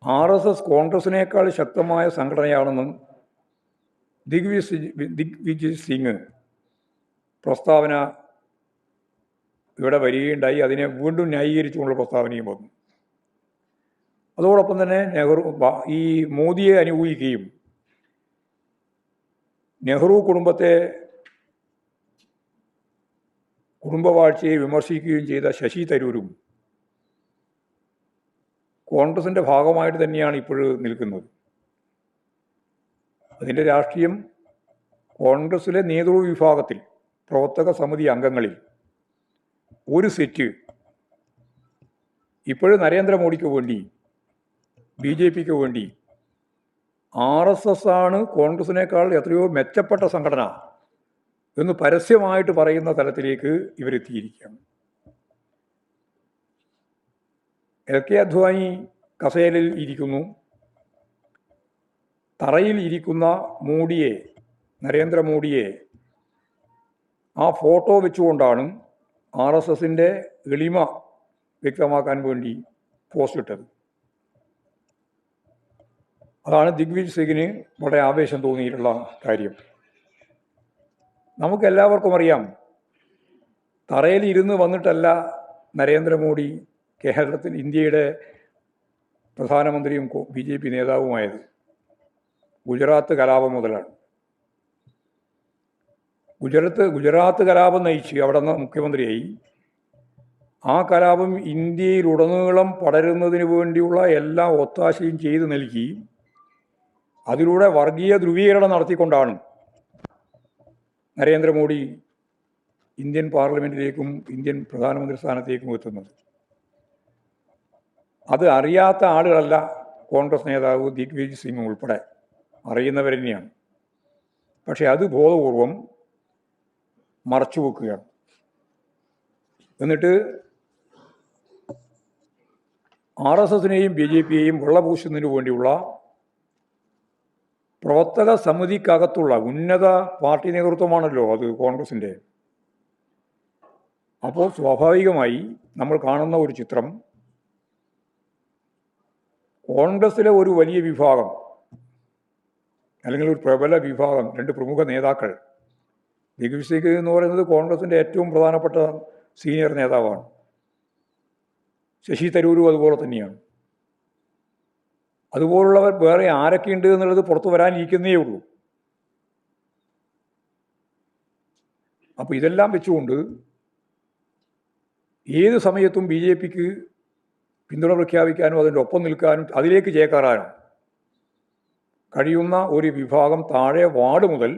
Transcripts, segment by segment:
RSS കോൺഗ്രസിനേക്കാൾ ശക്തമായ സംഘടനയാണെന്നും ദിഗ്വിജയ് സിംഗ് പ്രസ്താവന ഇവിടെ വരികയുണ്ടായി. അതിനെ വീണ്ടും ന്യായീകരിച്ചുകൊണ്ടുള്ള പ്രസ്താവനയും വന്നു. അതോടൊപ്പം തന്നെ ഈ മോദിയെ അനുകൂലിക്കുകയും നെഹ്റു കുടുംബവാഴ്ചയെ വിമർശിക്കുകയും ചെയ്ത ശശി തരൂരും കോൺഗ്രസിൻ്റെ ഭാഗമായിട്ട് തന്നെയാണ് ഇപ്പോഴും നിൽക്കുന്നത്. അതിൻ്റെ രാഷ്ട്രീയം കോൺഗ്രസിലെ നേതൃവിഭാഗത്തിൽ പ്രവർത്തക സമിതി അംഗങ്ങളിൽ ഒരു സെറ്റ് ഇപ്പോഴും നരേന്ദ്രമോദിക്ക് വേണ്ടി BJP വേണ്ടി RSS ആണ് കോൺഗ്രസിനേക്കാൾ എത്രയോ മെച്ചപ്പെട്ട സംഘടന എന്ന് പരസ്യമായിട്ട് പറയുന്ന തലത്തിലേക്ക് ഇവരെത്തിയിരിക്കുകയാണ്. LK അദ്വാനി കസേരയിൽ ഇരിക്കുന്നു. തറയിൽ ഇരിക്കുന്ന നരേന്ദ്രമോദിയെ ആ ഫോട്ടോ വെച്ചുകൊണ്ടാണ് RSSൻ്റെ എളിമ വ്യക്തമാക്കാൻ വേണ്ടി പോസ്റ്റ് ഇട്ടത്. അതാണ് ദിഗ്വിജയ് സിംഗിന് വളരെ ആവേശം തോന്നിയിട്ടുള്ള കാര്യം. നമുക്കെല്ലാവർക്കും അറിയാം, തറയിൽ ഇരുന്ന് വന്നിട്ടല്ല നരേന്ദ്രമോദി ഇന്ത്യയുടെ പ്രധാനമന്ത്രിയും BJP നേതാവുമായത്. ഗുജറാത്ത് കലാപം മുതലാണ്. ഗുജറാത്ത് കലാപം നയിച്ച് അവിടെ നിന്ന് മുഖ്യമന്ത്രിയായി. ആ കലാപം ഇന്ത്യയിലുടനീളം പടരുന്നതിന് വേണ്ടിയുള്ള എല്ലാ ഒത്താശയും ചെയ്തു നൽകി. അതിലൂടെ വർഗീയ ധ്രുവീകരണം നടത്തിക്കൊണ്ടാണ് നരേന്ദ്രമോദി ഇന്ത്യൻ പാർലമെൻറ്റിലേക്കും ഇന്ത്യൻ പ്രധാനമന്ത്രി സ്ഥാനത്തേക്കും എത്തുന്നത്. അത് അറിയാത്ത ആളുകളല്ല കോൺഗ്രസ് നേതാവ് ദിഗ്വിജയ് സിംഗ് ഉൾപ്പെടെ, അറിയുന്നവർ തന്നെയാണ്. പക്ഷെ അത് ബോധപൂർവം മറച്ചു വെക്കുകയാണ്. എന്നിട്ട് RSSനെയും BJPയെയും വെള്ളപൂശുന്നതിനു വേണ്ടിയുള്ള പ്രവർത്തക സമിതിക്കകത്തുള്ള ഉന്നത പാർട്ടി നേതൃത്വമാണല്ലോ അത് കോൺഗ്രസിൻ്റെ. അപ്പോൾ സ്വാഭാവികമായി നമ്മൾ കാണുന്ന ഒരു ചിത്രം, കോൺഗ്രസിലെ ഒരു വലിയ വിഭാഗം അല്ലെങ്കിൽ ഒരു പ്രബല വിഭാഗം, രണ്ട് പ്രമുഖ നേതാക്കൾ, ദിഗ്വിജയ് സിംഗ് എന്ന് പറയുന്നത് കോൺഗ്രസിൻ്റെ ഏറ്റവും പ്രധാനപ്പെട്ട സീനിയർ നേതാവാണ്. ശശി തരൂരും അതുപോലെ തന്നെയാണ്. അതുപോലുള്ളവർ വേറെ ആരൊക്കെയുണ്ട് എന്നുള്ളത് പുറത്തു വരാനിരിക്കുന്നേ ഉള്ളൂ. അപ്പോൾ ഇതെല്ലാം വെച്ചുകൊണ്ട് ഏത് സമയത്തും BJPക്ക് പിന്തുണ പ്രഖ്യാപിക്കാനും അതിൻ്റെ ഒപ്പം നിൽക്കാനും അതിലേക്ക് ചേക്കേറാനും കഴിയുന്ന ഒരു വിഭാഗം താഴെ വാർഡ് മുതൽ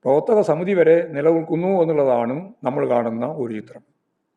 പ്രവർത്തക സമിതി വരെ നിലനിൽക്കുന്നു എന്നുള്ളതാണ് നമ്മൾ കാണുന്ന ഒരു ചിത്രം.